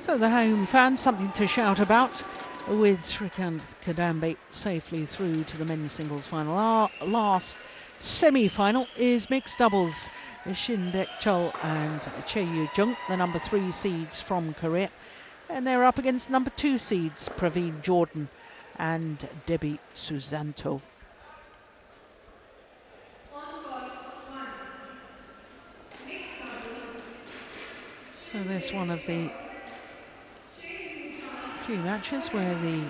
So the home fans, something to shout about, with Shrikant Kadambi safely through to the men's singles final. Our last semi-final is mixed doubles. Shin, Cheol and Chae, Jung, the number 3 seeds from Korea. And they're up against number 2 seeds, Praveen, Jordan and Debby, Susanto. So there's one of the few matches where the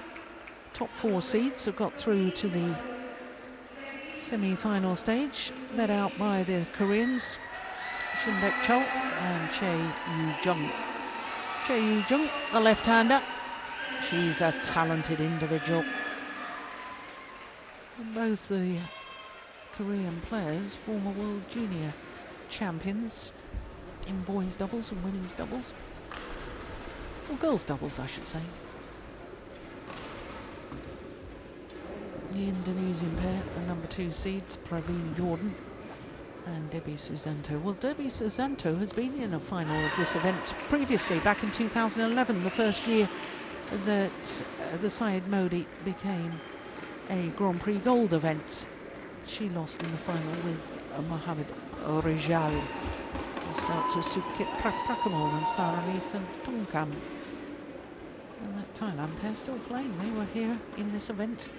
top 4 seeds have got through to the semi-final stage, led out by the Koreans, Shin, Cheol and Chae, Jung. Chae, Jung, the left-hander. She's a talented individual. And both the Korean players, former world junior champions in boys doubles and women's doubles. Or girls doubles, I should say. The Indonesian pair, the number 2 seeds, Praveen, Jordan and Debby, Susanto. Well, Debby Susanto has been in a final of this event previously, back in 2011, the first year that the Syed Modi became a Grand Prix Gold event. She lost in the final with Mohammed Rijal. Starts to Sukit Prakamol and Saralithan Tongkam. And that Thailand pair still playing. They were here in this event.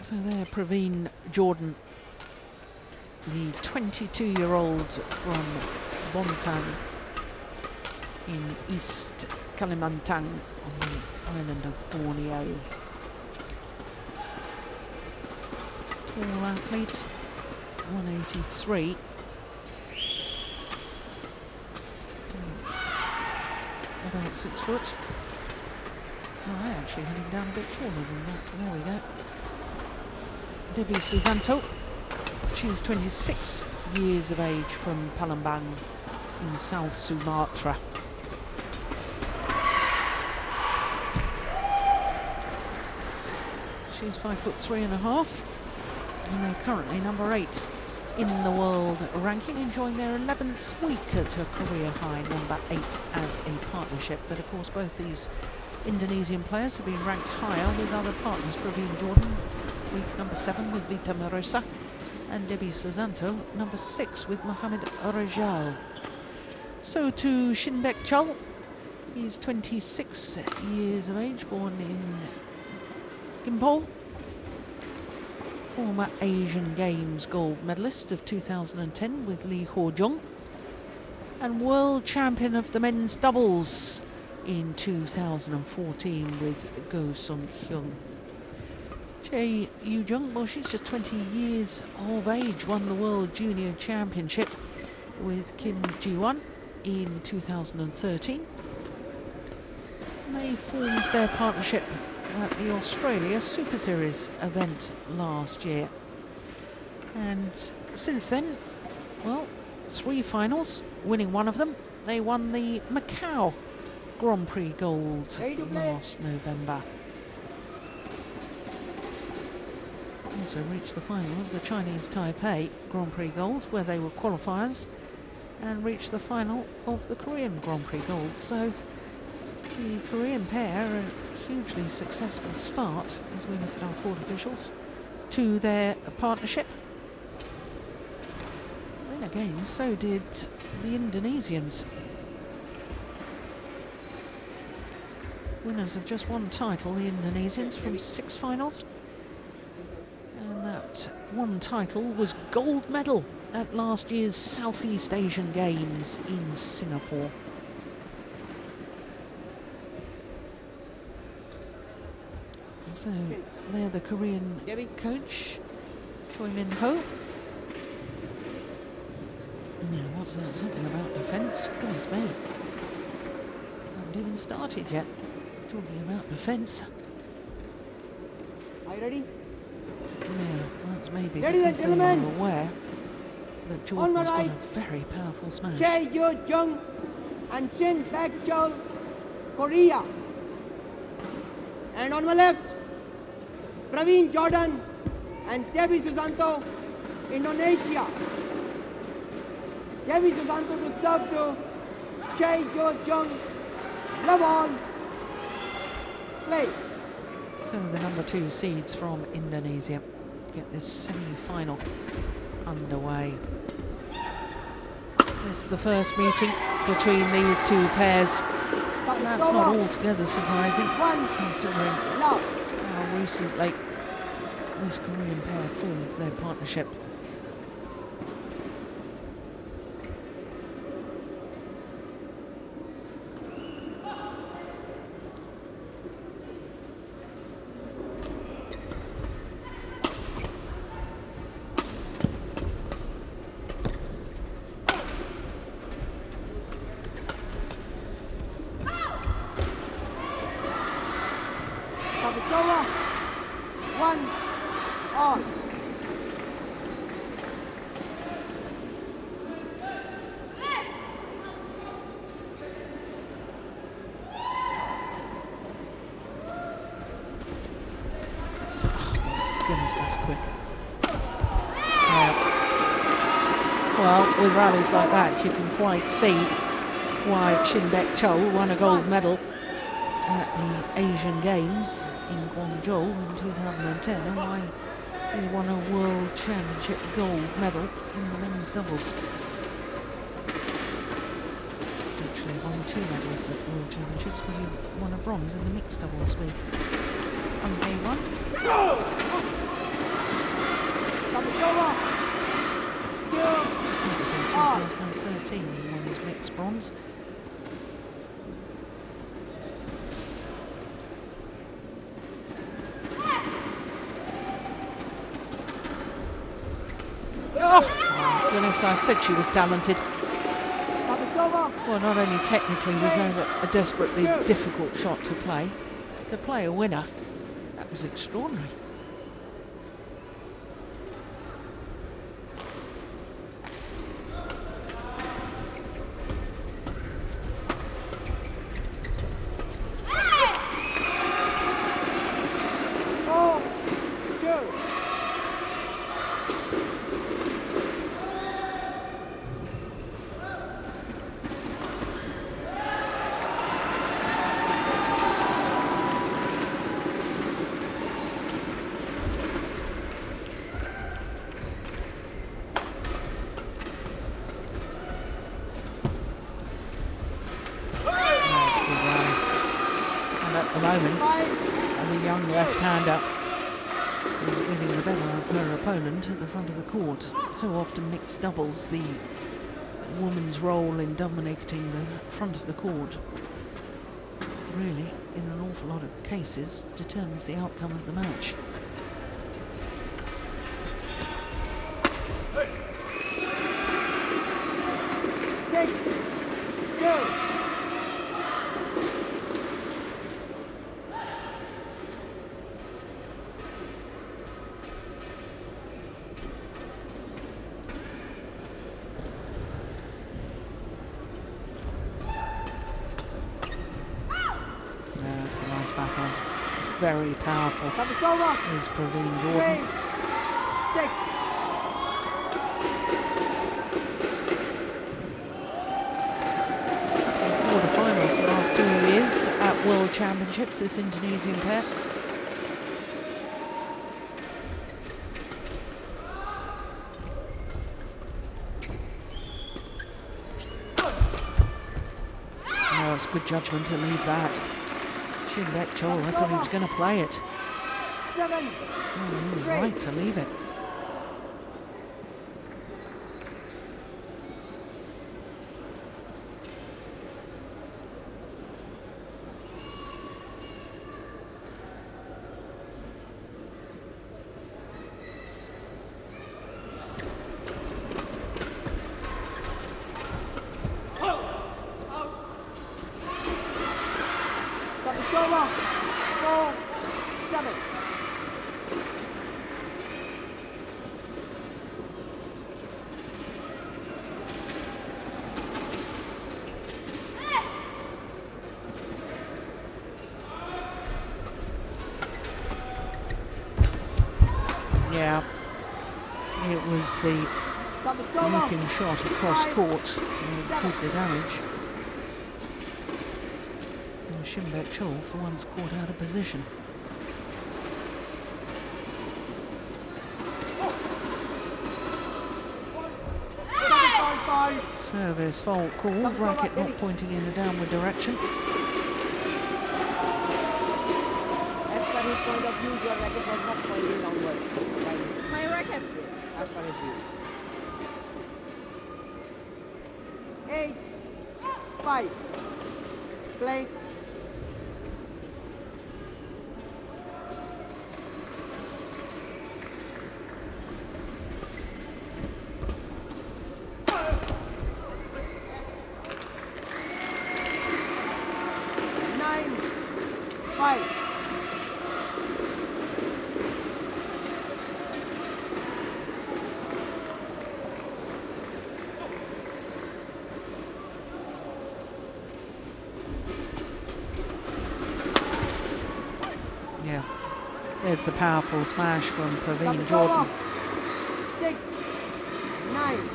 So there, Praveen, Jordan, the 22-year-old from Bontang in East Kalimantan on the island of Borneo. Tall athlete, 183. It's about 6 foot. Oh, they're actually heading down a bit taller than that. There we go. Debby Susanto. She's 26 years of age from Palembang in South Sumatra. She's 5'3½", and they're currently number 8 in the world ranking, enjoying their 11th week at a career high number 8 as a partnership. But of course, both these Indonesian players have been ranked higher with other partners. Praveen, Jordan, week number 7 with Vita Marosa, and Debby Susanto, number 6 with Mohammed Rijal. So to Shin, Cheol, he's 26 years of age, born in Gimpo, former Asian Games gold medalist of 2010 with Lee Ho Jung, and world champion of the men's doubles in 2014 with Go Sun Hyun. Chae, Jung, well, she's just 20 years of age, won the World Junior Championship with Kim Ji-won in 2013. And they formed their partnership at the Australia Superseries event last year. And since then, well, 3 finals, winning one of them. They won the Macau Grand Prix Gold last November. Also reached the final of the Chinese Taipei Grand Prix Gold, where they were qualifiers, and reached the final of the Korean Grand Prix Gold. So the Korean pair, a hugely successful start, as we look at our court officials, to their partnership. Then again, so did the Indonesians. Winners of just one title, the Indonesians, from 6 finals. That one title was gold medal at last year's Southeast Asian Games in Singapore. So they're the Korean coach, Choi Min Ho. Now, what's that? Something about defence? Goodness me. Haven't even started yet. Talking about defence. Are you ready? Yeah, that's maybe because they were aware that Jordan's got a very powerful smash. Chae, Jung, and Shin, Baek, Cheol, Korea. And on my left, Praveen, Jordan, and Debby, Susanto, Indonesia. Debby, Susanto to serve to Chae, Jung, love all, play. So the number 2 seeds from Indonesia get this semi-final underway. This is the first meeting between these two pairs. And that's not altogether surprising, considering how recently this Korean pair formed their partnership. Goodness, that's quick. Well, with rallies like that, you can quite see why Shin, Baek, Cheol won a gold medal at the Asian Games in Guangzhou in 2010, and why he won a World Championship gold medal in the men's doubles. He's actually won 2 medals at World Championships because he won a bronze in the mixed doubles with Jung. That was in 2013 he won his mixed bronze. Oh my goodness, I said she was talented. Well, not only technically was it a desperately difficult shot to play a winner, that was extraordinary. And the young left-hander is getting the better of her opponent at the front of the court. So often mixed doubles, the woman's role in dominating the front of the court really, in an awful lot of cases, determines the outcome of the match. That's a nice backhand. It's very powerful. Is Praveen Jordan. 6. Quarterfinals the last 2 years at World Championships, this Indonesian pair. Oh, it's good judgment to leave that. Shin, Baek, Cheol, I thought he was going to play it. 7. Oh, he was right to leave it. It was the leaping shot across court that did the damage. And Cheol for once caught out of position. Service fault called, racket not pointing in a downward direction. As per his point of view, your racket was not pointing downwards. My racket. As per his view. 8-5. Play. Yeah, there's the powerful smash from Praveen Jordan. 6-9.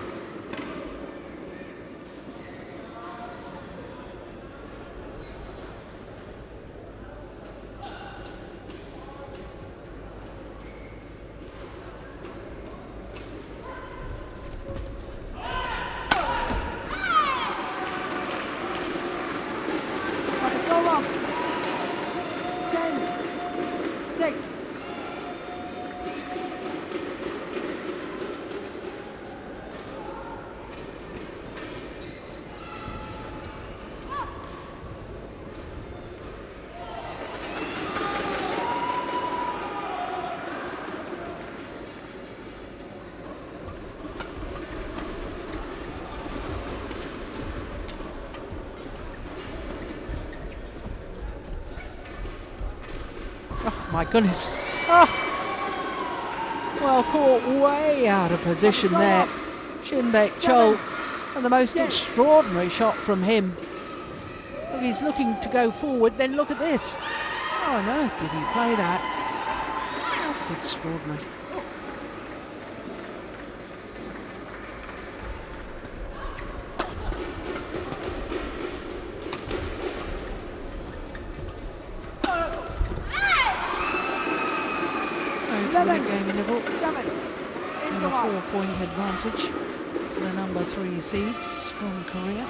Oh my goodness. Oh. Well caught way out of position there. Cheol, and the most extraordinary shot from him. Look, he's looking to go forward, then look at this. How on earth did he play that? That's extraordinary. Game level, and a 4-point advantage for the number 3 seeds from Korea.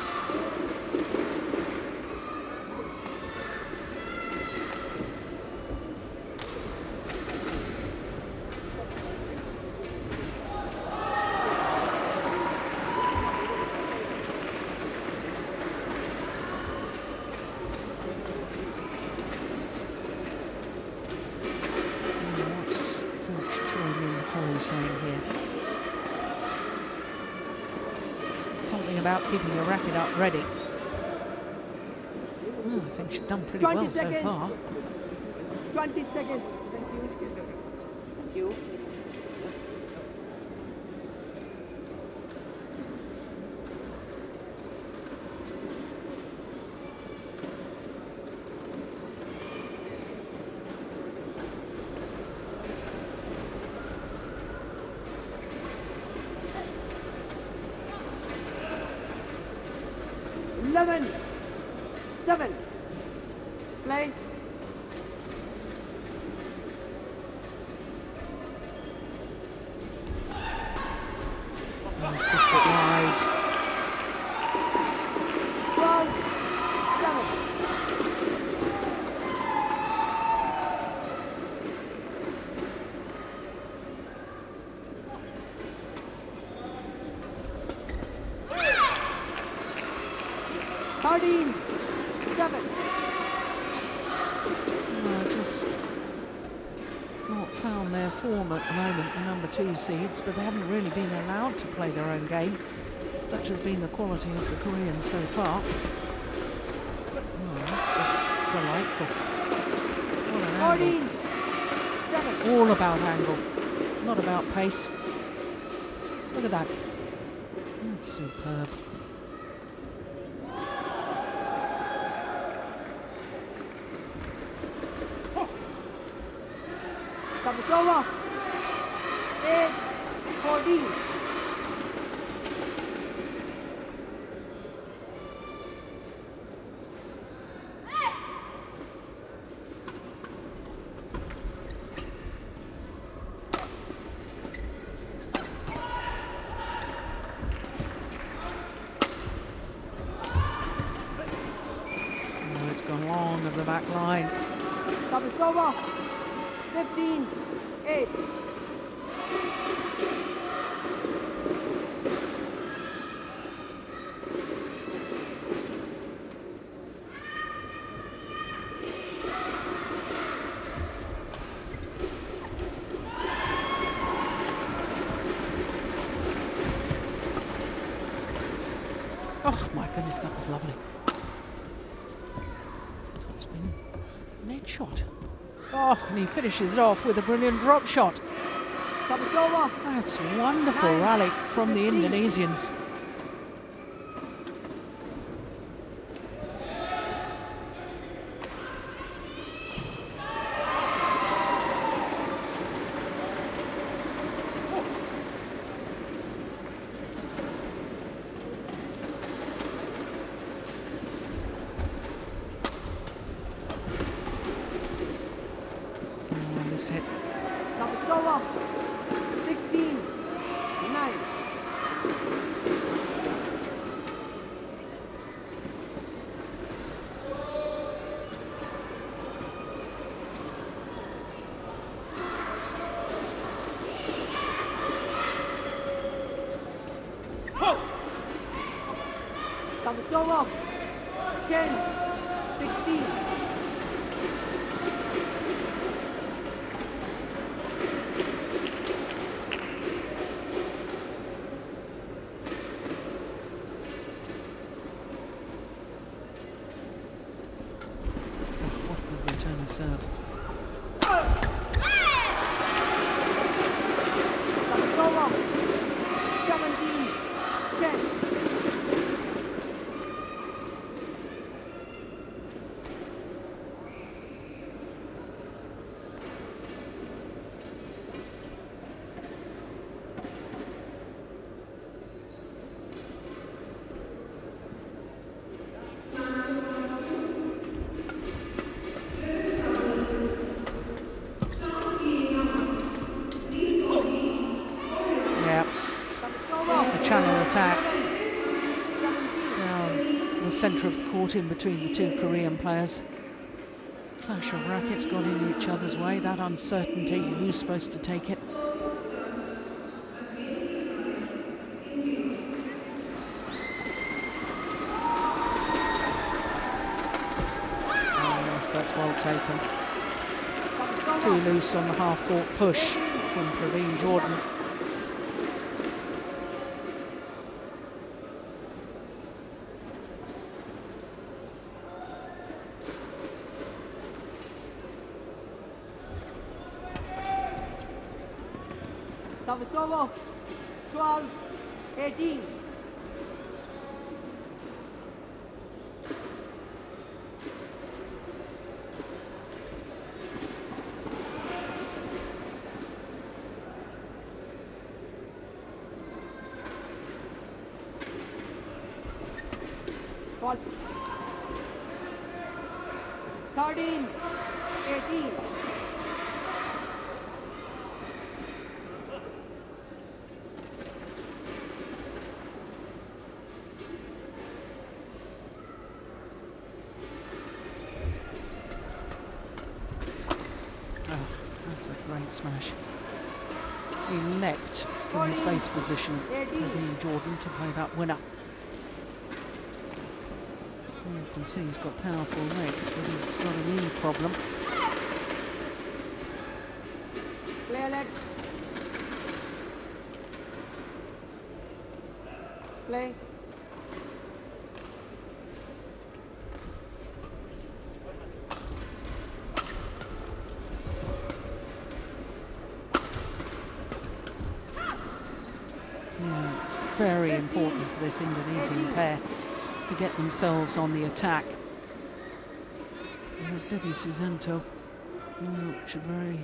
Saying here something about keeping your racket up ready. Oh, I think she's done pretty well so far. 20 seconds. Thank you. Thank you. Play. He's pushed it wide. 12-7. Just not found their form at the moment, the number 2 seeds, but they haven't really been allowed to play their own game. Such has been the quality of the Koreans so far. Oh, that's just delightful. What an angle. 14-7. All about angle, not about pace. Look at that. That's superb. Service over. 8-14. 14. Oh, it's gone long of the back line. Service over. 15-8. Oh my goodness, that was lovely. Topspin, net shot. Oh, and he finishes it off with a brilliant drop shot. Service over. That's wonderful 9, rally from the 15. Indonesians. This hit. Service over. 16-9. Service over. 10-16. What a good return of serve. Service over. 17-10. Yeah, Service over. the channel attack 17. down the centre of the court in between the two Korean players. Clash of rackets got in each other's way. That uncertainty, who's supposed to take it? Oh, yes, that's well taken. Service Too over. loose on the half-court push from Praveen Jordan. Service over. 12-18. Fault. 13-18. Oh, that's a great smash. He leapt from his base position, Praveen Jordan, to play that winner. Well, you can see he's got powerful legs, but he's got a knee problem. Clear legs. Play. Yeah, it's very important for this Indonesian pair to get themselves on the attack. Because Debby Susanto, which are very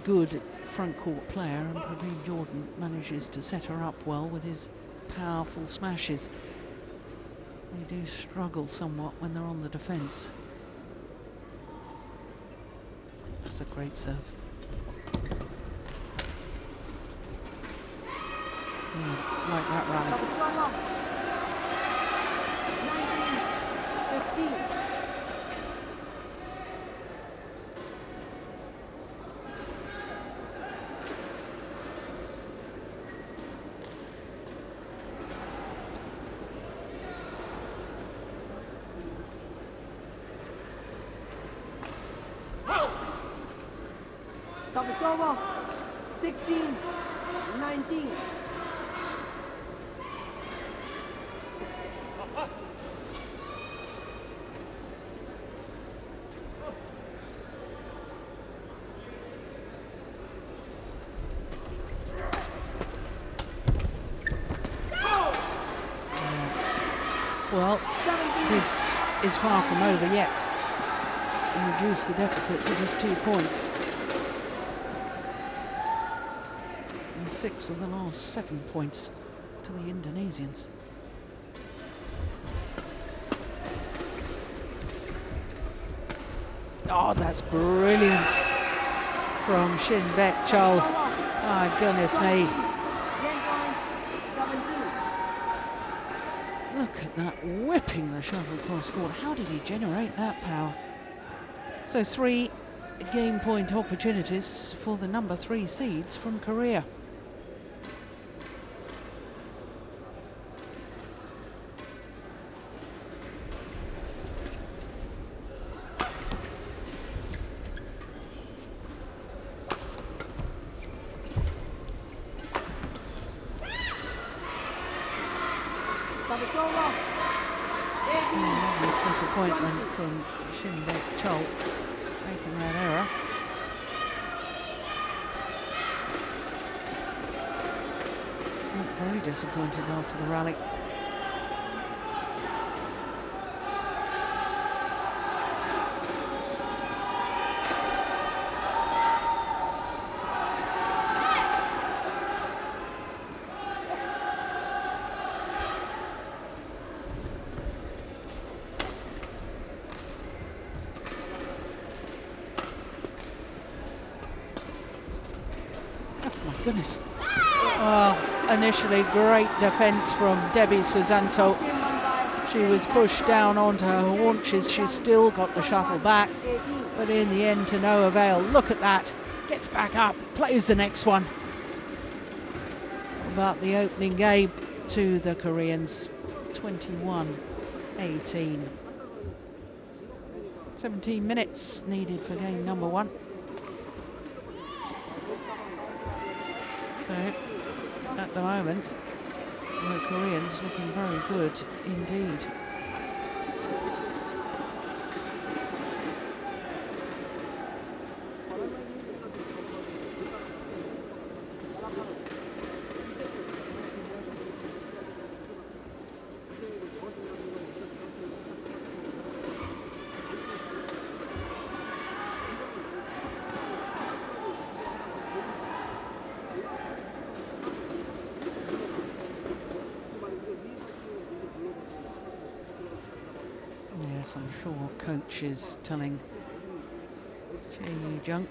good front court player, and Praveen Jordan manages to set her up well with his powerful smashes. They do struggle somewhat when they're on the defence. That's a great serve. Like that rally. 19-15. Service over. 16-19. Well, this is far from over yet. Reduce the deficit to just 2 points. And 6 of the last 7 points to the Indonesians. Oh, that's brilliant from Shin, Baek, Cheol. My goodness me. Look at that, whipping the shuttle cross court. How did he generate that power? So 3 game point opportunities for the number 3 seeds from Korea. This disappointment from Shin, Baek, Cheol making that error. Looked very disappointed after the rally. Goodness. Oh, initially great defence from Debby Susanto. She was pushed down onto her haunches. She's still got the shuttle back, but in the end to no avail. Look at that. Gets back up, plays the next one. About the opening game to the Koreans, 21-18. 17 minutes needed for game number 1. So, at the moment, the Koreans looking very good indeed. Yes, I'm sure coach is telling Jung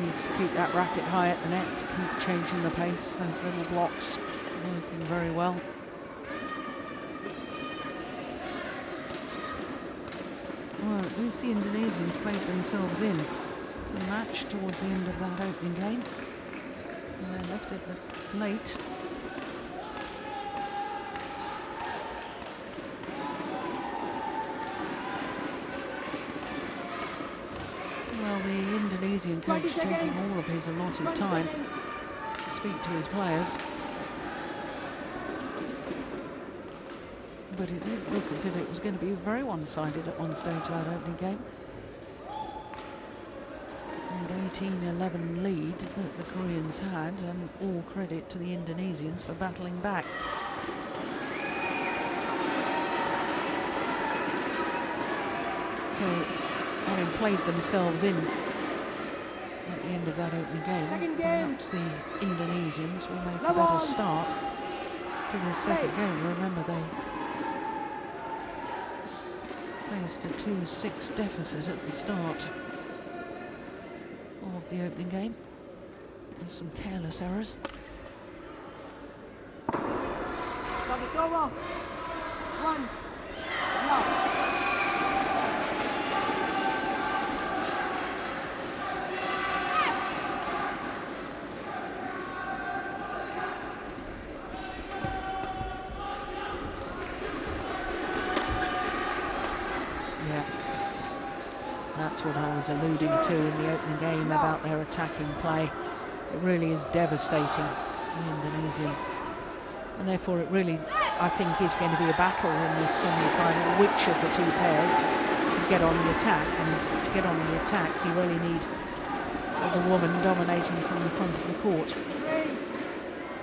needs to keep that racket high at the net, to keep changing the pace. Those little blocks working very well. Well, at least the Indonesians played themselves in to the match towards the end of that opening game. And they left it late. Indonesian coach taking all of his allotted time to speak to his players. But it did look as if it was going to be very one-sided at one stage, that opening game. And 18-11 lead that the Koreans had, and all credit to the Indonesians for battling back. So, having played themselves in at at the end of that opening game. Second game. Perhaps the Indonesians will make a better start to the second game. Remember, they faced a 2-6 deficit at the start of the opening game. There's some careless errors. Service over. 1 love. That's what I was alluding to in the opening game about their attacking play. It really is devastating, the Indonesians. And therefore it really, I think, is going to be a battle in this semi-final, which of the two pairs can get on the attack. And to get on the attack, you really need the woman dominating from the front of the court.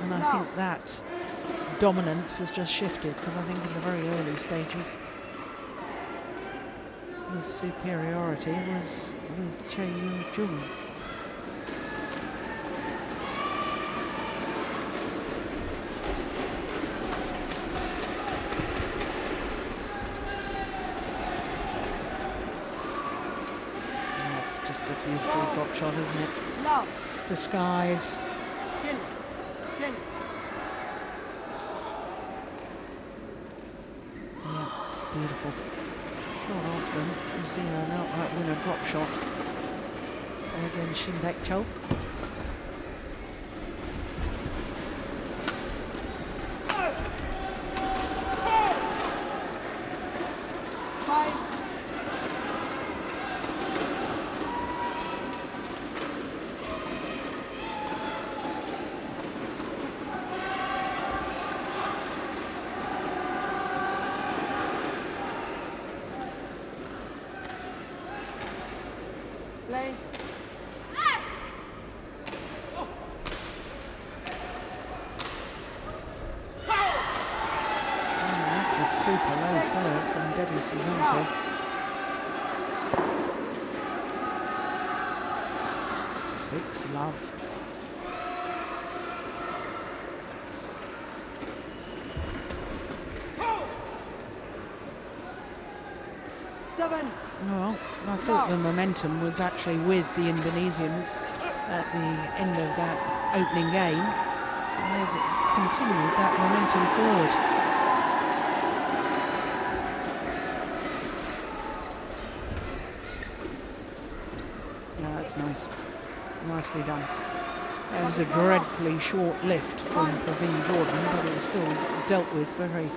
And I think that dominance has just shifted, because I think in the very early stages, the superiority was with Chae and Jung. That's just a beautiful drop shot, isn't it? No. Disguise. Shin. Shin. Yeah, beautiful. Not often you see an outright winner drop shot against Shin Cheol. Play. That's a super low serve from Debby Susanto. Six love. Well, I thought the momentum was actually with the Indonesians at the end of that opening game. They've continued that momentum forward. No, that's nice. Nicely done. It was a dreadfully short lift from Praveen Jordan, but it was still dealt with very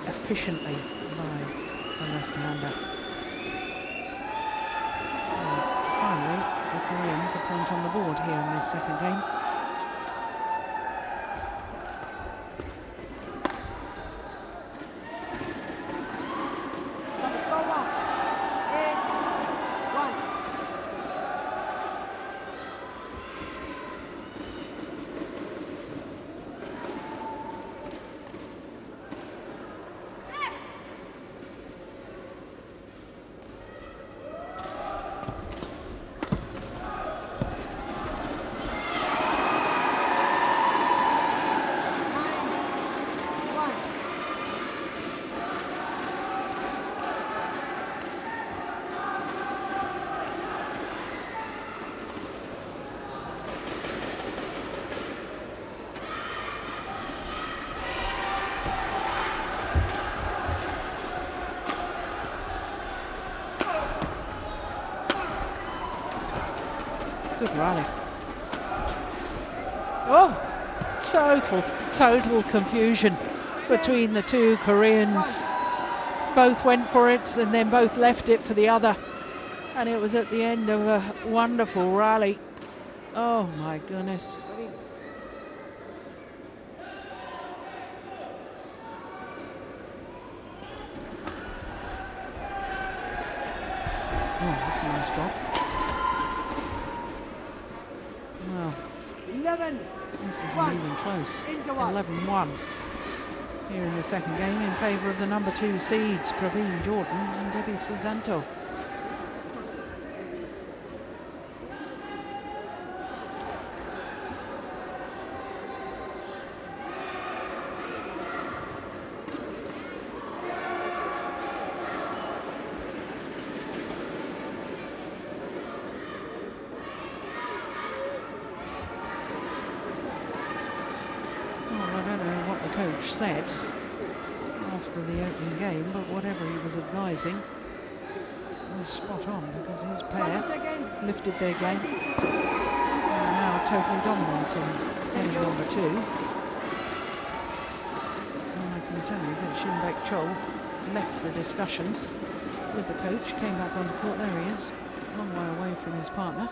efficiently by the left-hander. Finally, the Koreans a point on the board here in this second game. Good rally. Oh, total confusion between the two Koreans. Both went for it and then both left it for the other. And it was at the end of a wonderful rally. Oh my goodness. Oh, that's a nice drop. Well, 11. this isn't even close. 11-1 here in the second game in favour of the number 2 seeds, Praveen Jordan and Debby Susanto. coach said after the opening game, but whatever he was advising was spot on, because his pair lifted their game and are now totally dominant in game number 2. And I can tell you that Shin, Baek, Cheol left the discussions with the coach, came back on the court. There he is, a long way away from his partner.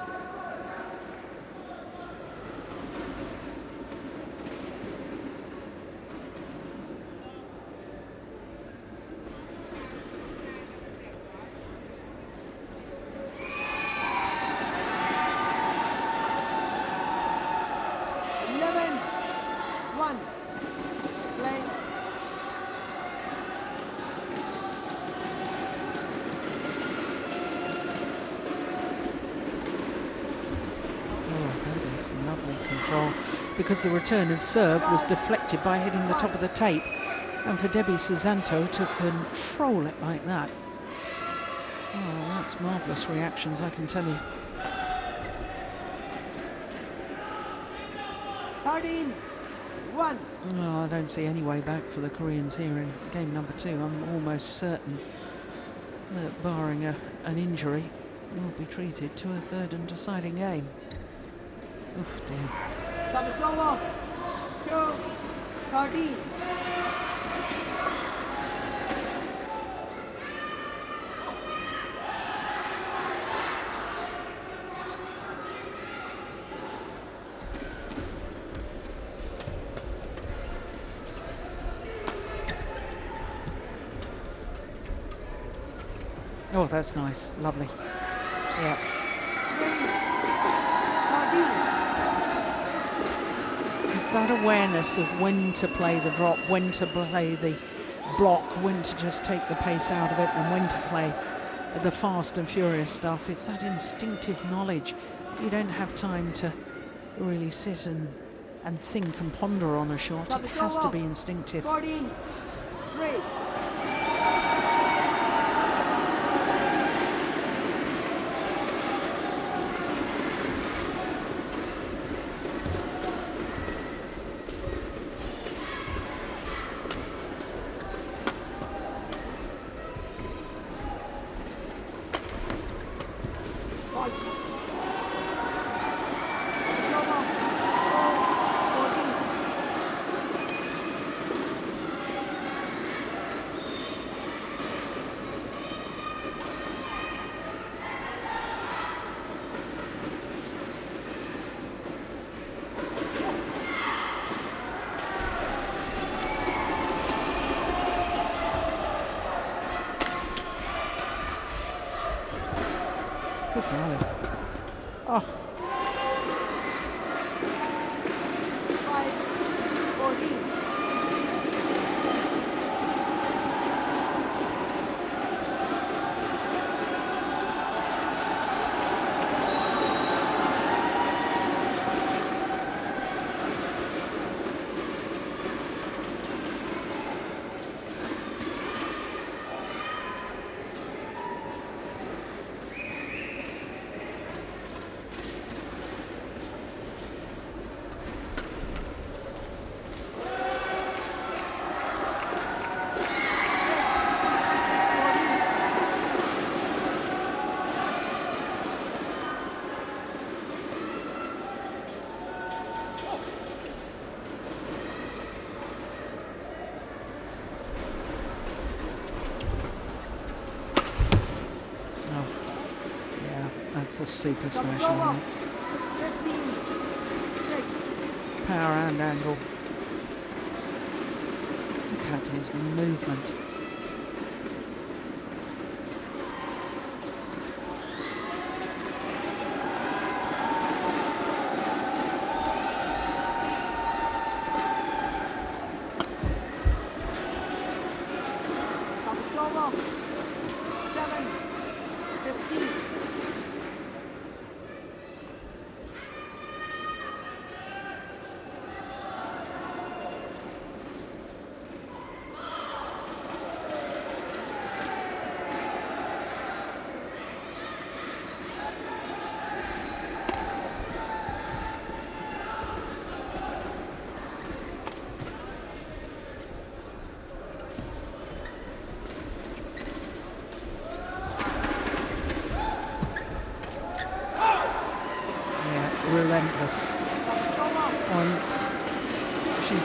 Because the return of serve was deflected by hitting the top of the tape, and for Debby Susanto to control it like that, oh, that's marvellous reactions, I can tell you. 13-1. Oh, I don't see any way back for the Koreans here in game number 2. I'm almost certain that, barring an injury, will be treated to a third and deciding game. Oof, dear. Service over. 2-13. Oh, that's nice. Lovely. Yeah. It's that awareness of when to play the drop, when to play the block, when to just take the pace out of it, and when to play the fast and furious stuff. It's that instinctive knowledge. You don't have time to really sit and think and ponder on a shot. It has to be instinctive. 14-3. Good rally. Oh. 5-14. That's a super smash, isn't it? 15-6. Power and angle. Look at his movement. Solo. 7-15.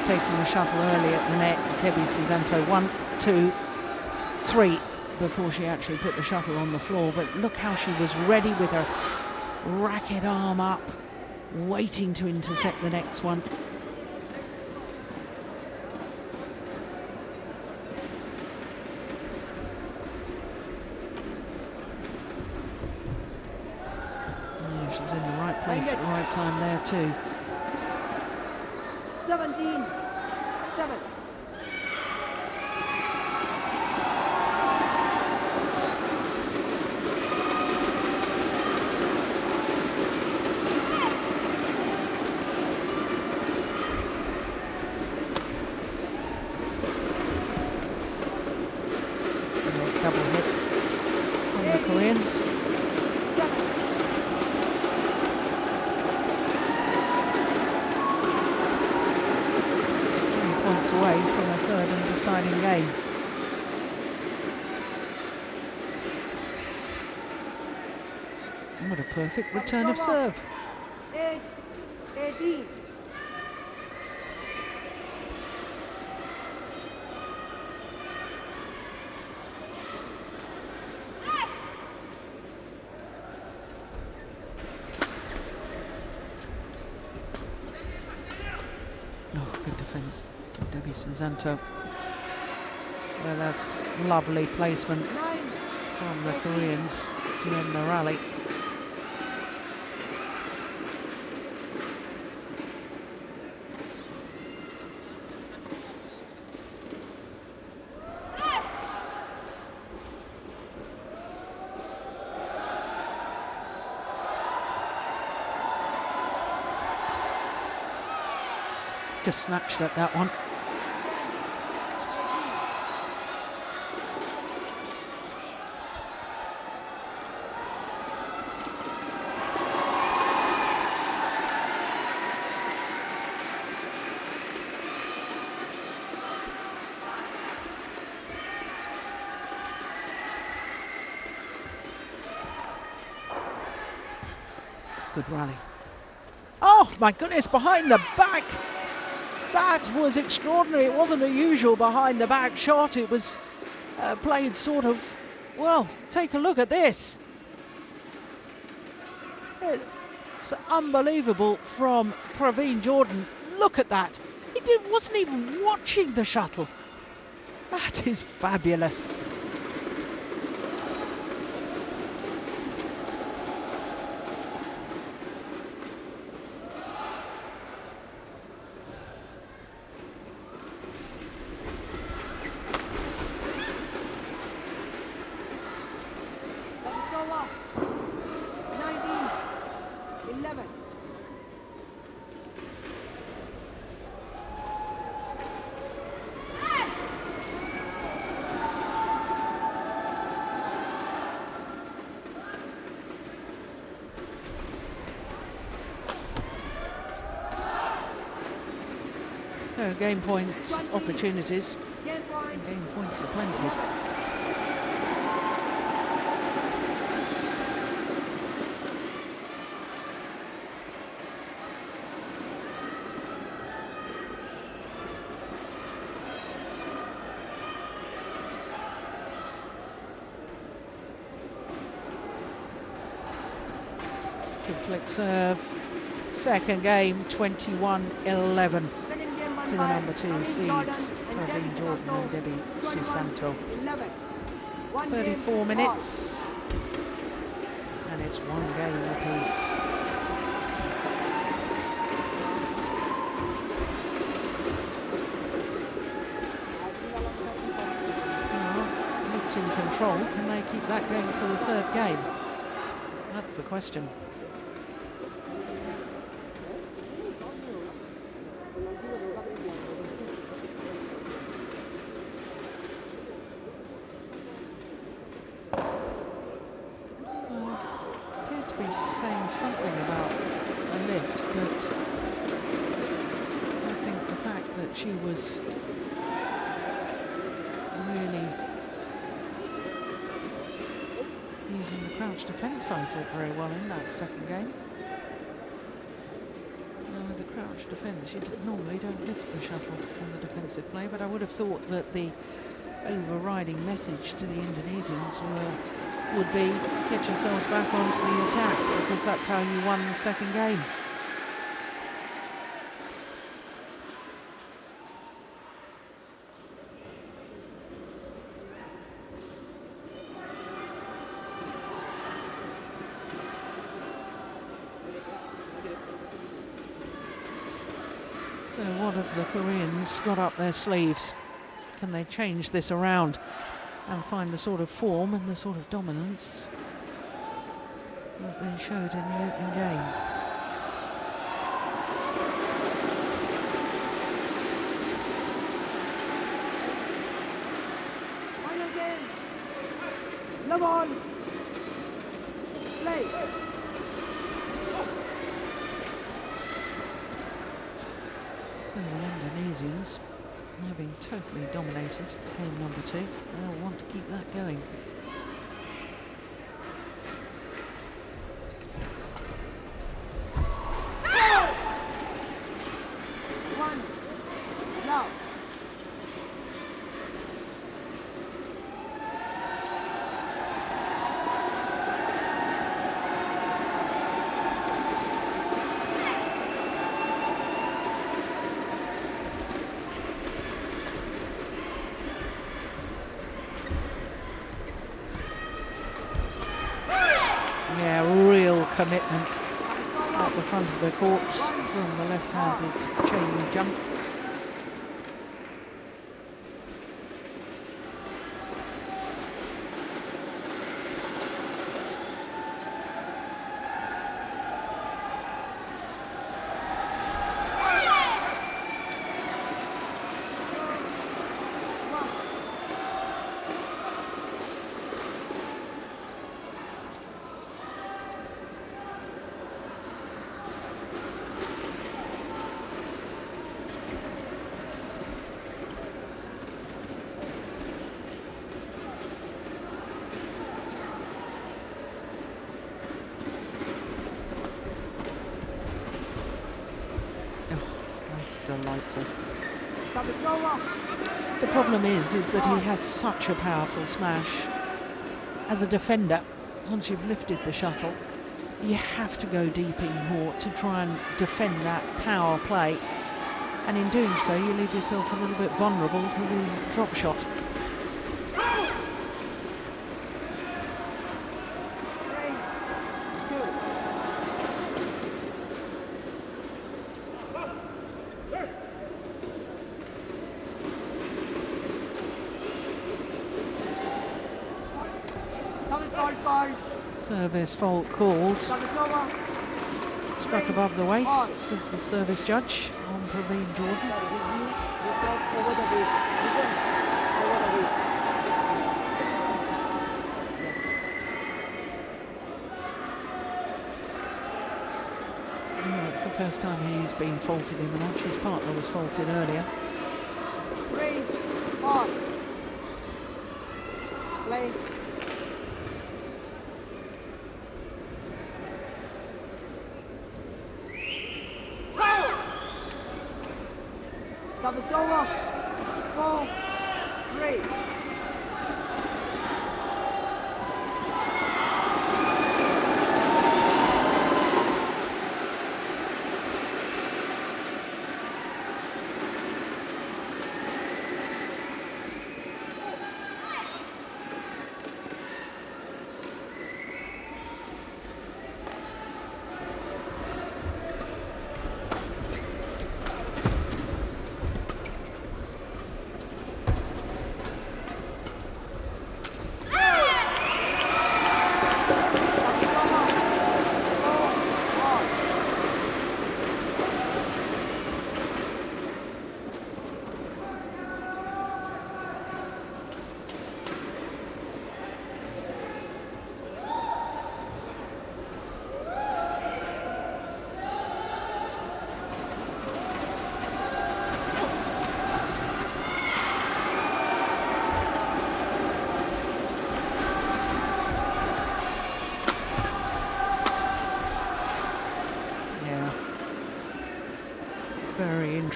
taking the shuttle early at the net. Debby Susanto 1, 2, 3 before she actually put the shuttle on the floor. But look how she was ready with her racket arm up, waiting to intercept the next one. Yeah, she's in the right place at the right time there too. 17-7. Double hit from the Koreans. 3 points away from a third and deciding game. What a perfect return of serve. 8-18. Oh, good defence, Debby Susanto. Well, that's lovely placement from the Koreans to end the rally. Just snatched at that one. Good rally. Oh my goodness, behind the back. That was extraordinary. It wasn't a usual behind the back shot. It was played sort of, well, take a look at this. It's unbelievable from Praveen Jordan. Look at that. He wasn't even watching the shuttle. That is fabulous. Satisova. 19-11. Game point opportunities. Game point. Game points are plenty. 11. Good flick serve. Second game, 21-11. Second game won To the by number 2 Praveen seeds, Jordan and Praveen Jordan Susanto, and Debby Susanto. 21-11. One game 34 all. minutes. And it's one game apiece. Well, looked in control. Can they keep that going for the third game? That's the question. Saying something about a lift, but I think the fact that she was really using the crouch defence, I thought, very well in that second game. With the crouch much defence. You normally don't lift the shuttle on the defensive play, but I would have thought that the overriding message to the Indonesians would be get yourselves back onto the attack, because that's how you won the second game. So what have the Koreans got up their sleeves? Can they change this around and find the sort of form and the sort of dominance that they showed in the opening game? Final game. Love on. Play. So the Indonesians, having totally dominated game number 2, they'll want to keep that going. One. Now. Commitment at the front of the court from the left-handed Chae Jung. Delightful. The problem is that he has such a powerful smash. As a defender, once you've lifted the shuttle, you have to go deep in court to try and defend that power play. And in doing so, you leave yourself a little bit vulnerable to the drop shot. Service fault called. Struck above the waist, says the service judge on Praveen Jordan. It's the first time he's been faulted in the match. His partner was faulted earlier. 3 on. Play. Service over. 4-3.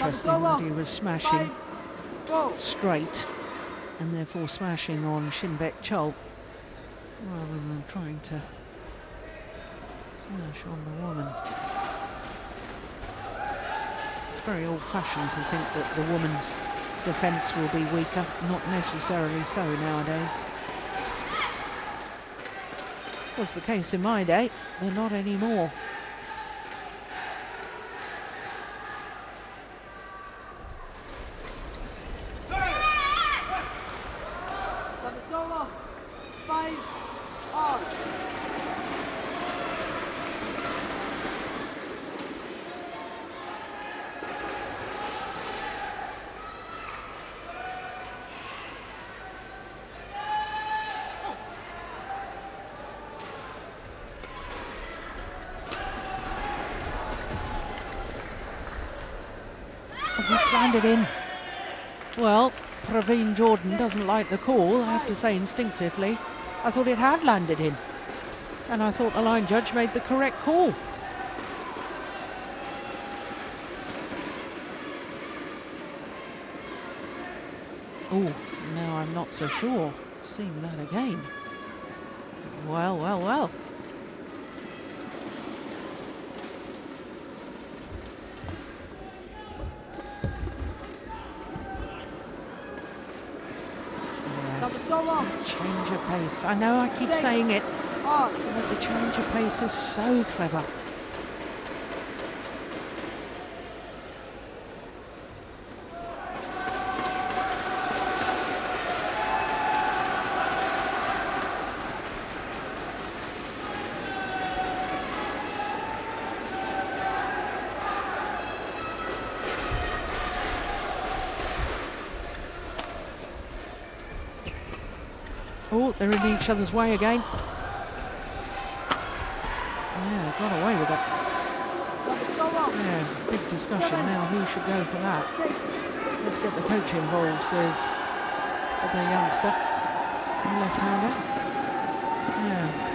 interesting that he was smashing 5, go. straight and therefore smashing on Shin Cheol rather than trying to smash on the woman. It's very old-fashioned to think that the woman's defence will be weaker. Not necessarily so nowadays. Was the case in my day, they're not anymore. Solo, 5, all. It's landed in. Well, Praveen Jordan doesn't like the call, I have to say instinctively. I thought it had landed in. And I thought the line judge made the correct call. Oh, now I'm not so sure. Seeing that again. Well, well, well. Change of pace. I know I keep saying it, but the change of pace is so clever. Oh, they're in each other's way again. Yeah, got away with it. Yeah, big discussion now, who should go for that. Let's get the coach involved, says the youngster, the left-hander. Yeah.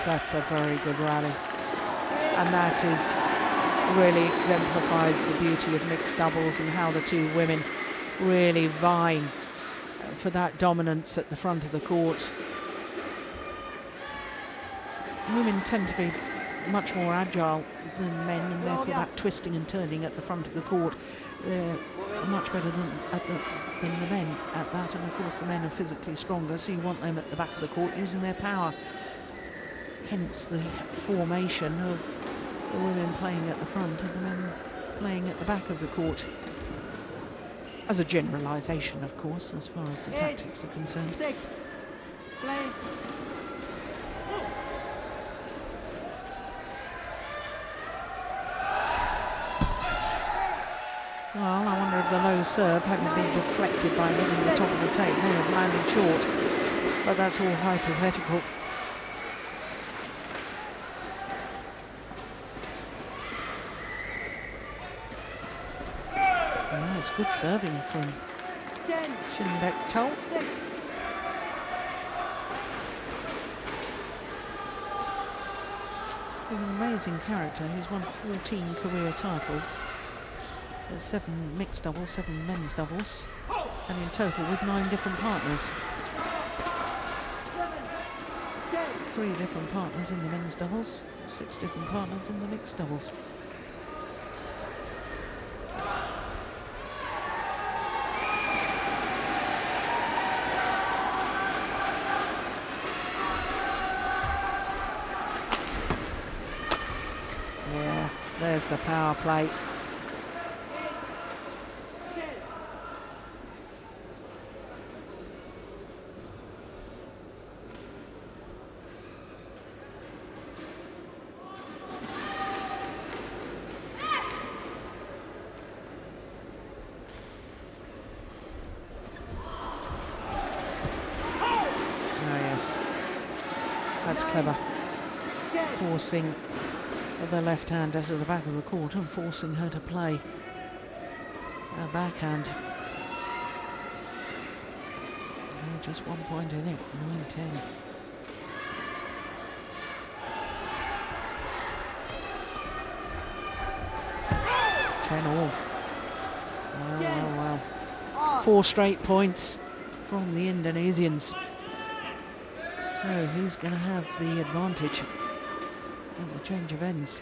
That's a very good rally, and that is really exemplifies the beauty of mixed doubles and how the two women really vying for that dominance at the front of the court. Women tend to be much more agile than men, and therefore that twisting and turning at the front of the court, they're much better than the men at that. And of course the men are physically stronger, so you want them at the back of the court using their power. Hence the formation of the women playing at the front and the men playing at the back of the court. As a generalisation, of course, as far as the tactics are concerned. 6, play. Well, I wonder if the low serve hadn't been deflected by hitting the top of the tape, may have landed short, but that's all hypothetical. It's good serving from Shin Cheol. He's an amazing character. He's won 14 career titles. There's 7 mixed doubles, 7 men's doubles, and in total with 9 different partners. 3 different partners in the men's doubles, 6 different partners in the mixed doubles. There's the power play. That's 9, clever. 10. Forcing the left-hander to the back of the court and forcing her to play a backhand. Just 1 point in it, 9-10. All. Wow. 4 straight points from the Indonesians. So who's going to have the advantage of the change of ends?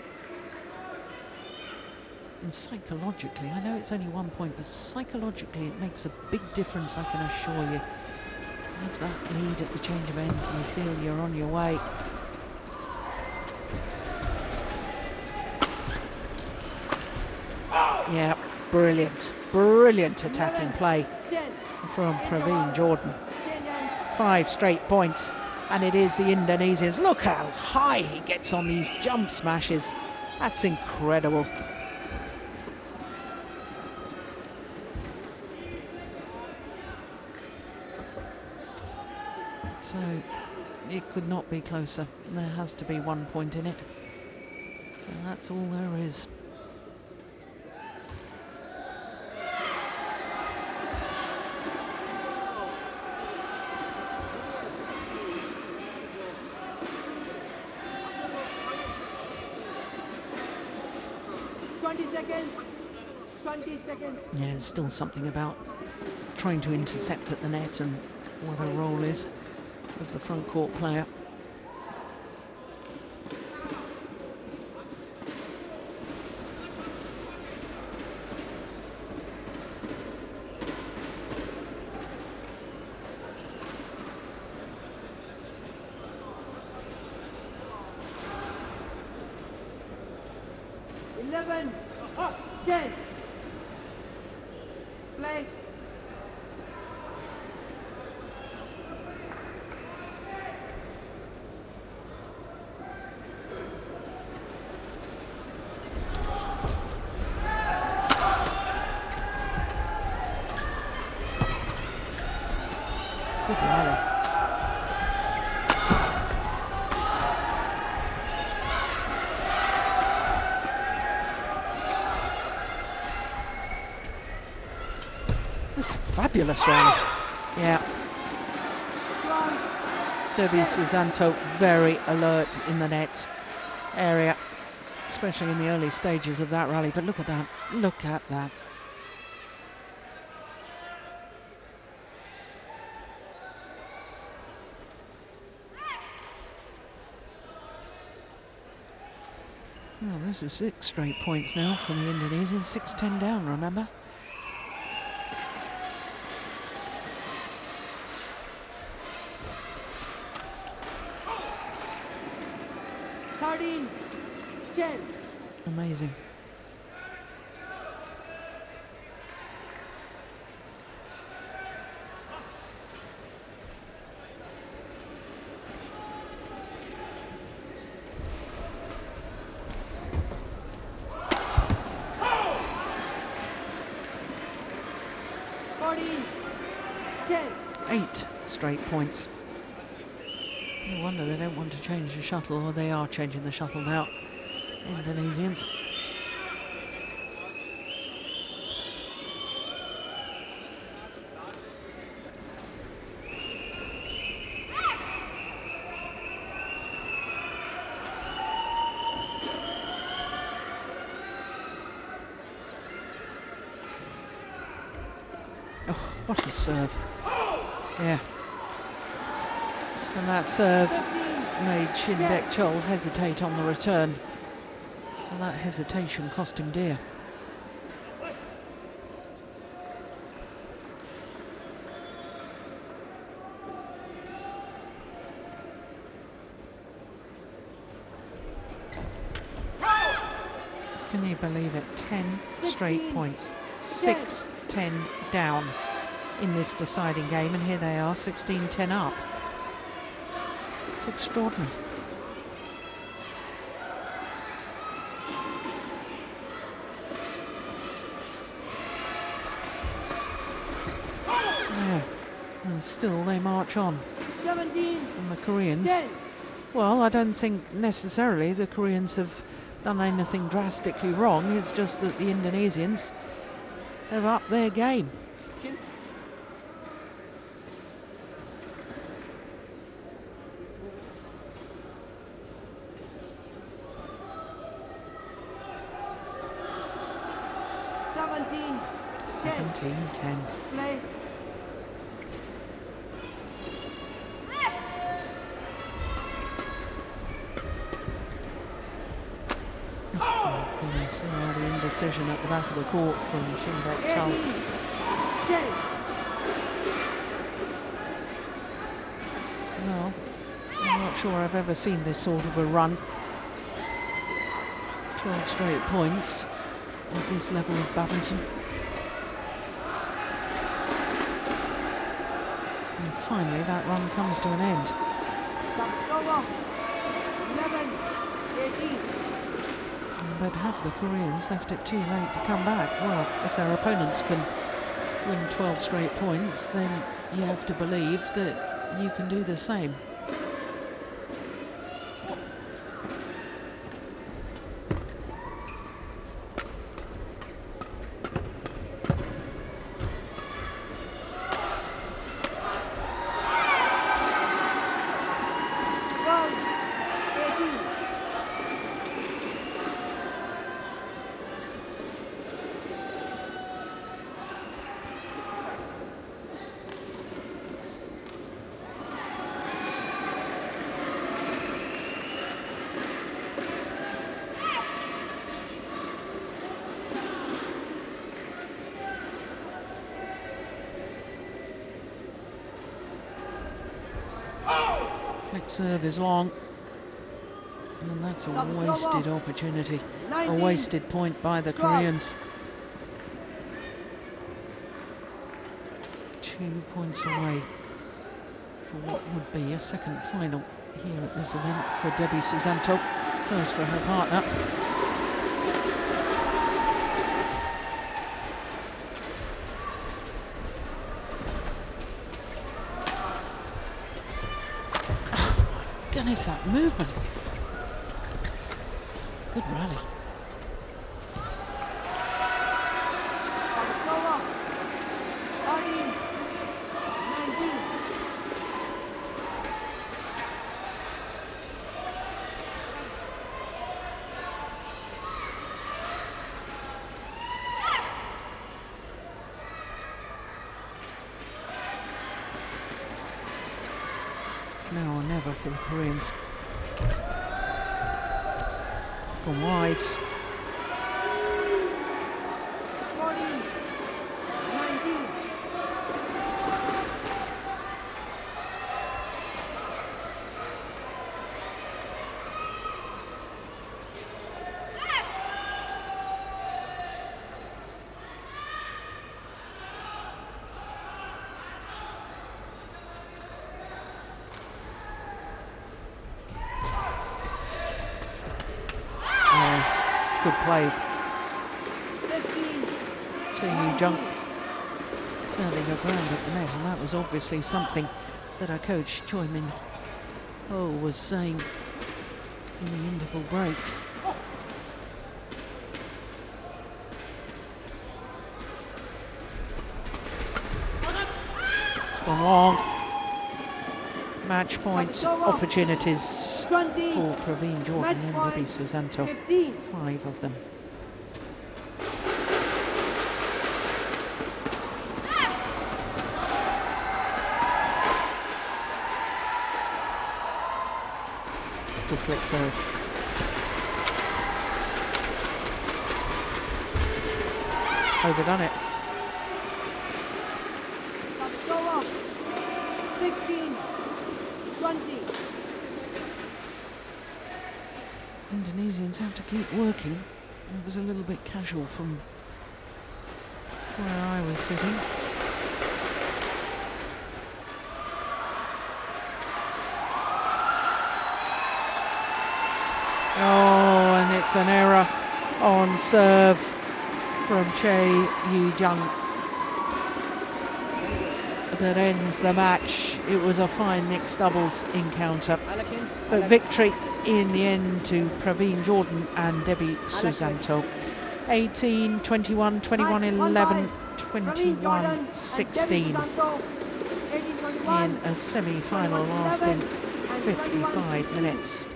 And psychologically, I know it's only 1 point, but psychologically it makes a big difference, I can assure you. Have that lead at the change of ends and you feel you're on your way. Yeah, brilliant attacking play from Praveen Jordan. 5 straight points, and it is the Indonesians. Look how high he gets on these jump smashes. That's incredible. So it could not be closer. There has to be 1 point in it, and that's all there is. Yeah, there's still something about trying to intercept at the net and what her role is as the front court player. Fabulous rally. Yeah. Debby Susanto very alert in the net area, especially in the early stages of that rally. But look at that. Look at that. Well, this is 6 straight points now from the Indonesians. 6-10 down, remember? Amazing. Eight straight points. No wonder they don't want to change the shuttle, or they are changing the shuttle now. Indonesians. Oh, what a serve. Yeah. And that serve made Shin Cheol hesitate on the return. And that hesitation cost him dear. Can you believe it? 10 straight points. 6-10 down in this deciding game, and here they are, 16-10 up. It's extraordinary. Yeah, and still they march on. 17, and the Koreans 10. Well, I don't think necessarily the Koreans have done anything drastically wrong. It's just that the Indonesians have upped their game. Shin. Seventeen. 17-10. Play. Goodness, the indecision at the back of the court from Shin, Baek, Cheol. 10. Well, I'm not sure I've ever seen this sort of a run. 12 straight points at this level of badminton. And finally that run comes to an end. Saksova. 11-18. But have the Koreans left it too late to come back? Well, if their opponents can win 12 straight points, then you have to believe that you can do the same. Flick serve is long, and that's a wasted opportunity, a wasted point by the Koreans. 2 points away for what would be a second final here at this event for Debby Susanto, first for her partner. Goodness, that movement. Good rally. Saksova. 13-19. Now or never for the Koreans. It's gone wide. 14-19. Good play. 15. Jung standing her ground at the net, and that was obviously something that our coach Choi Min Ho was saying in the interval breaks. It's gone long. Match point opportunities 20. for Praveen, Jordan and Debby Susanto. 15. 5 of them. Good flick serve. Overdone it. Saksova. 16-20. Indonesians have to keep working. It was a little bit casual from where I was sitting. Oh, and it's an error on serve from Jung that ends the match. It was a fine mixed doubles encounter, but victory in the end to Praveen Jordan and Debby Susanto. 18, 21, 21, 11, 21, 16 in a semi-final lasting 55 minutes.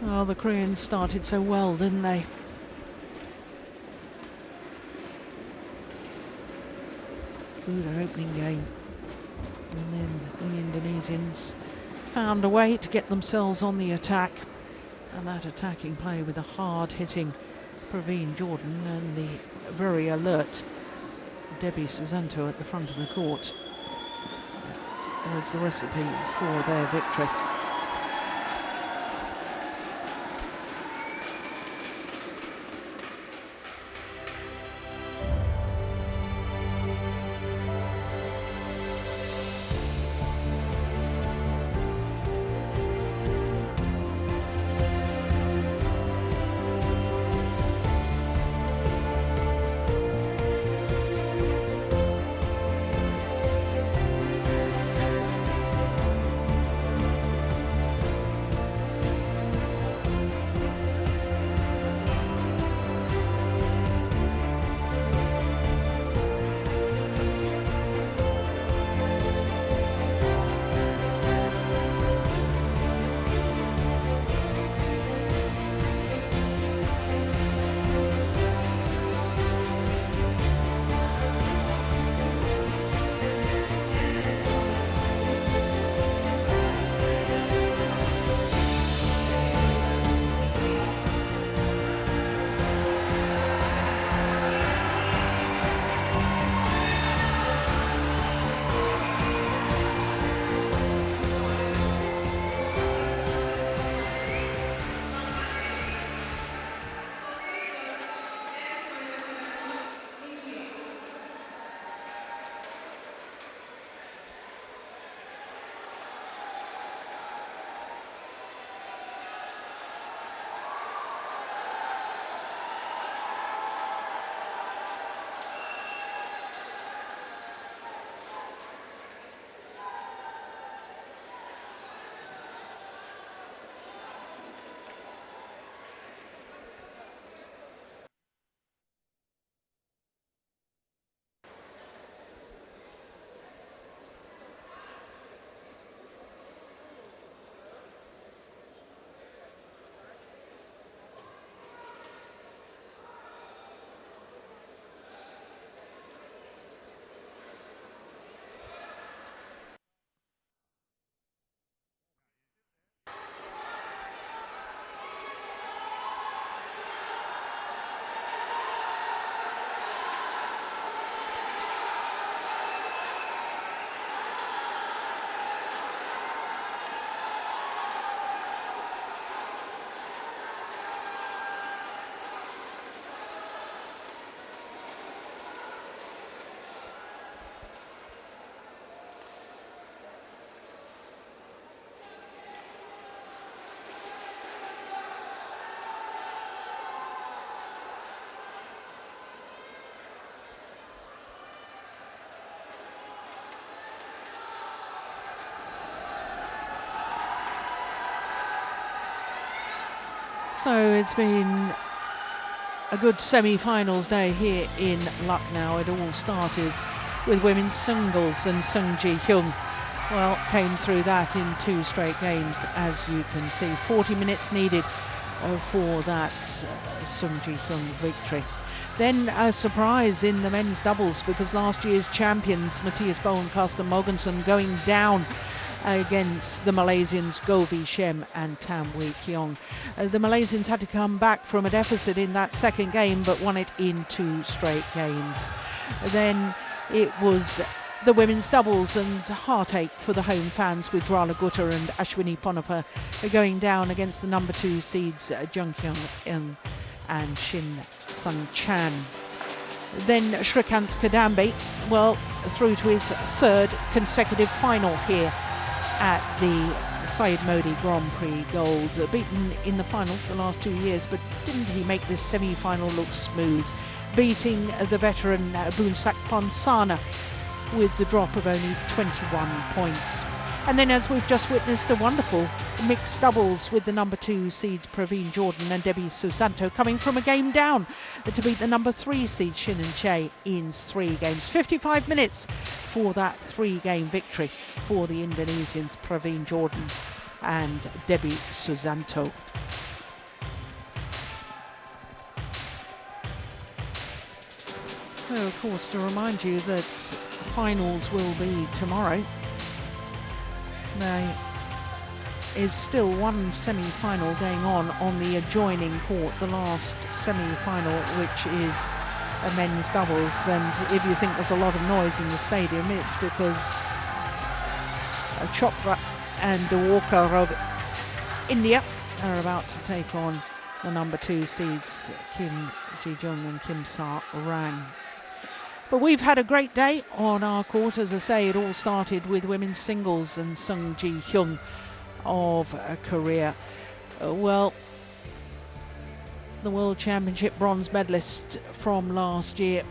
Well, the Koreans started so well, didn't they? Good opening game. And then the Indonesians found a way to get themselves on the attack. And that attacking play with a hard-hitting Praveen Jordan and the very alert Debby Susanto at the front of the court was the recipe for their victory. So it's been a good semi-finals day here in Lucknow. It all started with women's singles, and Sung Ji-hyun, well, came through that in 2 straight games, as you can see. 40 minutes needed for that Sung Ji-hyun victory. Then a surprise in the men's doubles, because last year's champions Matthias Bo and Carsten Mogensen going down against the Malaysians Govi Shem and Tam Wee Keong. The Malaysians had to come back from a deficit in that second game, but won it in 2 straight games. Then it was the women's doubles, and heartache for the home fans with Drala Gutta and Ashwini Ponappa going down against the number 2 seeds Jung Kyung-in and Shin Sung-chan. Then Shrikant Kadambi, well, through to his 3rd consecutive final here at the Syed Modi Grand Prix Gold. Beaten in the final for the last 2 years, but didn't he make this semi-final look smooth? beating the veteran Boonsak Ponsana with the drop of only 21 points. And then, as we've just witnessed, a wonderful mixed doubles with the number 2 seed Praveen Jordan and Debby Susanto coming from a game down to beat the number 3 seed Shin and Chae in 3 games. 55 minutes for that 3-game victory for the Indonesians, Praveen Jordan and Debby Susanto. So, of course, to remind you that finals will be tomorrow. There is still one semi-final going on the adjoining court, the last semi-final, which is a men's doubles. And if you think there's a lot of noise in the stadium, it's because Chopra and Walker of India are about to take on the number 2 seeds Kim Ji-jung and Kim Sa-rang. But we've had a great day on our court. As I say, it all started with women's singles and Sung Ji-hyun of Korea. Well, the World Championship bronze medalist from last year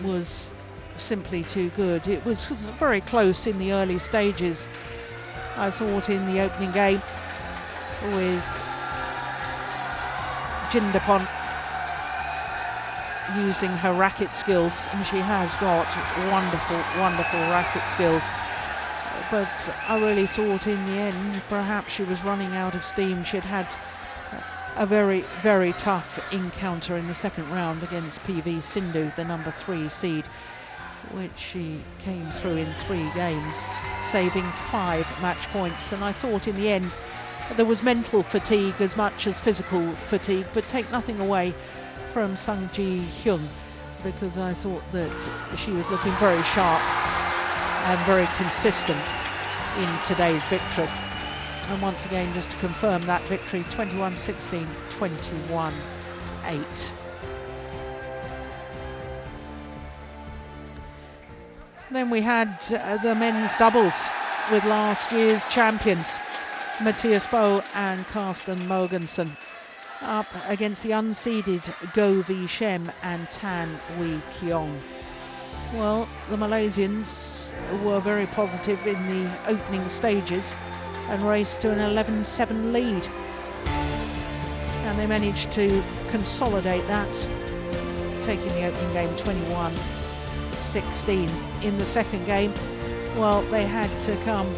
was simply too good. It was very close in the early stages. I thought in the opening game with Jindapon using her racket skills, and she has got wonderful racket skills, but I really thought in the end perhaps she was running out of steam. She'd had a very tough encounter in the second round against PV Sindhu, the number 3 seed, which she came through in 3 games, saving 5 match points. And I thought in the end there was mental fatigue as much as physical fatigue, but take nothing away from Sung Ji-hyun, because I thought that she was looking very sharp and very consistent in today's victory. And once again, just to confirm that victory, 21-16, 21-8. Then we had the men's doubles with last year's champions, Matthias Bo and Karsten Mogensen, up against the unseeded Go Vi Shem and Tan Wee Keong. Well, the Malaysians were very positive in the opening stages and raced to an 11-7 lead. And they managed to consolidate that, taking the opening game 21-16. In the second game, well, they had to come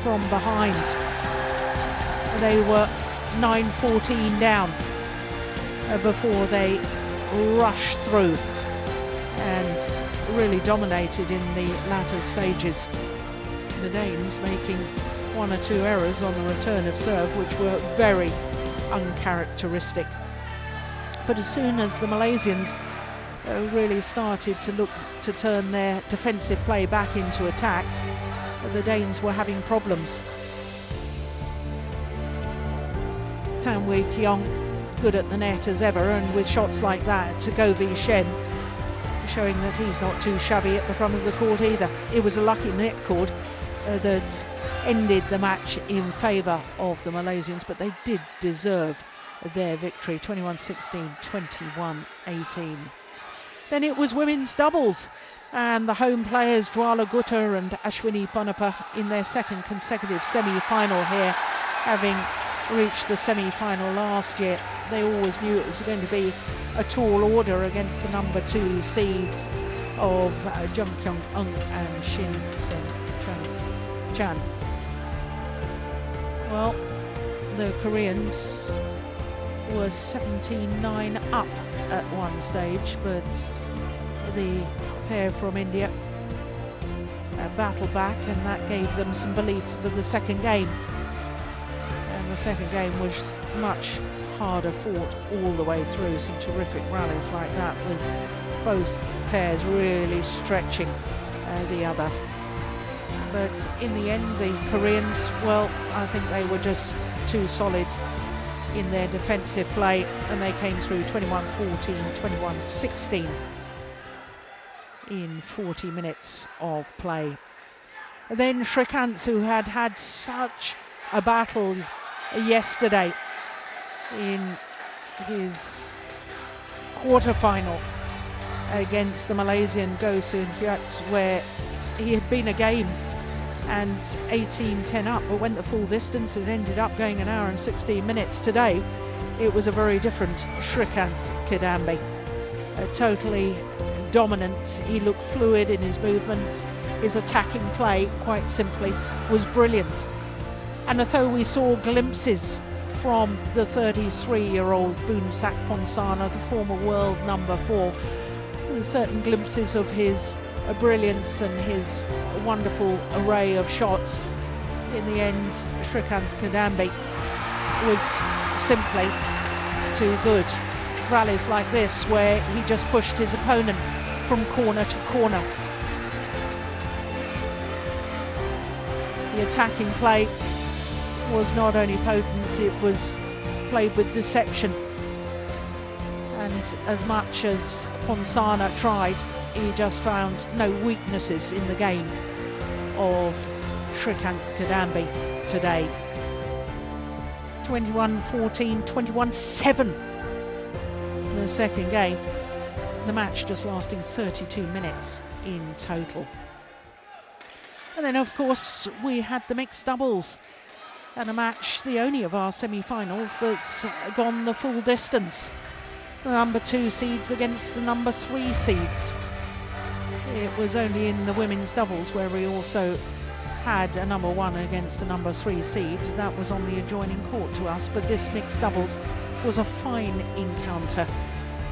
from behind. They were 9-14 down before they rushed through and really dominated in the latter stages. The Danes making 1 or 2 errors on the return of serve, which were very uncharacteristic. But as soon as the Malaysians really started to look to turn their defensive play back into attack, the Danes were having problems. Tan Wee Keong good at the net as ever, and with shots like that to Go Vi Shen, showing that he's not too shabby at the front of the court either. It was a lucky net cord that ended the match in favour of the Malaysians, but they did deserve their victory, 21-16, 21-18. Then it was women's doubles, and the home players Dwala Gutta and Ashwini Ponnappa in their second consecutive semi-final here, having reached the semi-final last year. They always knew it was going to be a tall order against the number 2 seeds of Jung Kyung-eun and Shin Sen-chan. Well, the Koreans were 17-9 up at one stage, but the pair from India battled back, and that gave them some belief for the second game. And the second game was much harder fought all the way through. Some terrific rallies like that, with both pairs really stretching the other. But in the end, the Koreans, well, I think they were just too solid in their defensive play, and they came through 21-14, 21-16 in 40 minutes of play. And then Shrikant, who had had such a battle yesterday in his quarter-final against the Malaysian Go Soon Hyat, where he had been a game and 18-10 up, but went the full distance and ended up going 1 hour and 16 minutes. Today, it was a very different Srikanth Kidambi. Totally dominant. He looked fluid in his movements. His attacking play, quite simply, was brilliant. And although we saw glimpses from the 33-year-old Boonsak Ponsana, the former world number 4, certain glimpses of his brilliance and his wonderful array of shots, in the end Srikanth Kidambi was simply too good. Rallies like this where he just pushed his opponent from corner to corner. The attacking play was not only potent, it was played with deception. And as much as Ponsana tried, he just found no weaknesses in the game of Srikanth Kidambi today. 21-14, 21-7 the second game. The match just lasting 32 minutes in total. And then of course we had the mixed doubles, and a match, the only of our semi-finals that's gone the full distance. The number 2 seeds against the number 3 seeds. It was only in the women's doubles where we also had a number 1 against a number 3 seed. That was on the adjoining court to us, but this mixed doubles was a fine encounter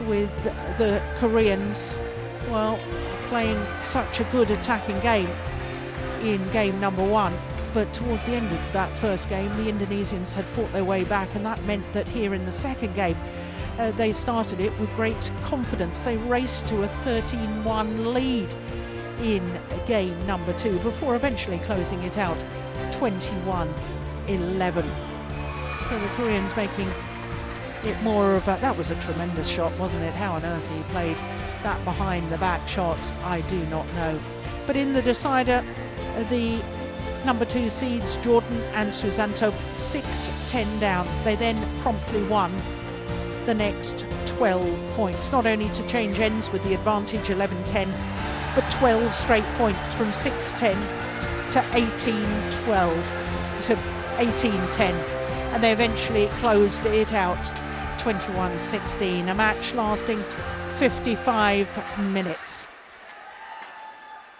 with the Koreans, well, playing such a good attacking game in game number 1. But towards the end of that first game, the Indonesians had fought their way back, and that meant that here in the second game, they started it with great confidence. They raced to a 13-1 lead in game number 2 before eventually closing it out 21-11. So the Koreans making it more of a, that was a tremendous shot, wasn't it? How on earth he played that behind the back shot, I do not know. But in the decider, the number 2 seeds, Jordan and Susanto, 6-10 down. They then promptly won the next 12 points, not only to change ends with the advantage 11-10, but 12 straight points from 6-10 to 18-12 to 18-10, and they eventually closed it out 21-16, a match lasting 55 minutes.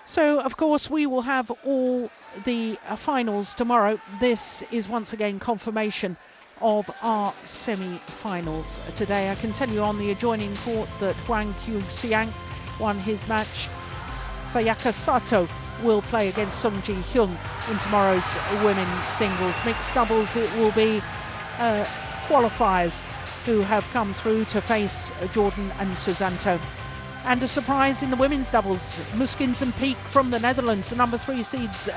So of course we will have all the finals tomorrow. This is once again confirmation of our semi-finals today. I can tell you on the adjoining court that Hwang Kyu-siang won his match. Sayaka Sato will play against Sung Ji-hyun in tomorrow's women's singles. Mixed doubles, it will be qualifiers who have come through to face Jordan and Susanto. And a surprise in the women's doubles, Muskins and Peak from the Netherlands, the number 3 seeds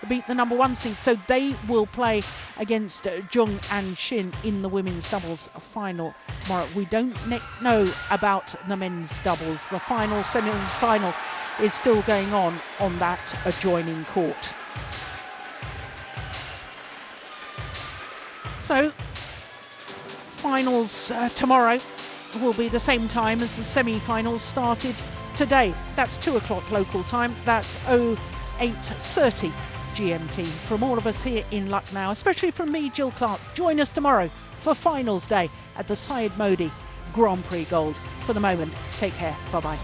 beat the number 1 seed, so they will play against Jung and Shin in the women's doubles final tomorrow. We don't know about the men's doubles. The final, semi-final is still going on that adjoining court. So, finals tomorrow will be the same time as the semi-finals started today. That's 2 o'clock local time. That's 08:30 GMT. From all of us here in Lucknow, especially from me, Jill Clark, join us tomorrow for finals day at the Syed Modi Grand Prix Gold. For the moment, take care. Bye-bye.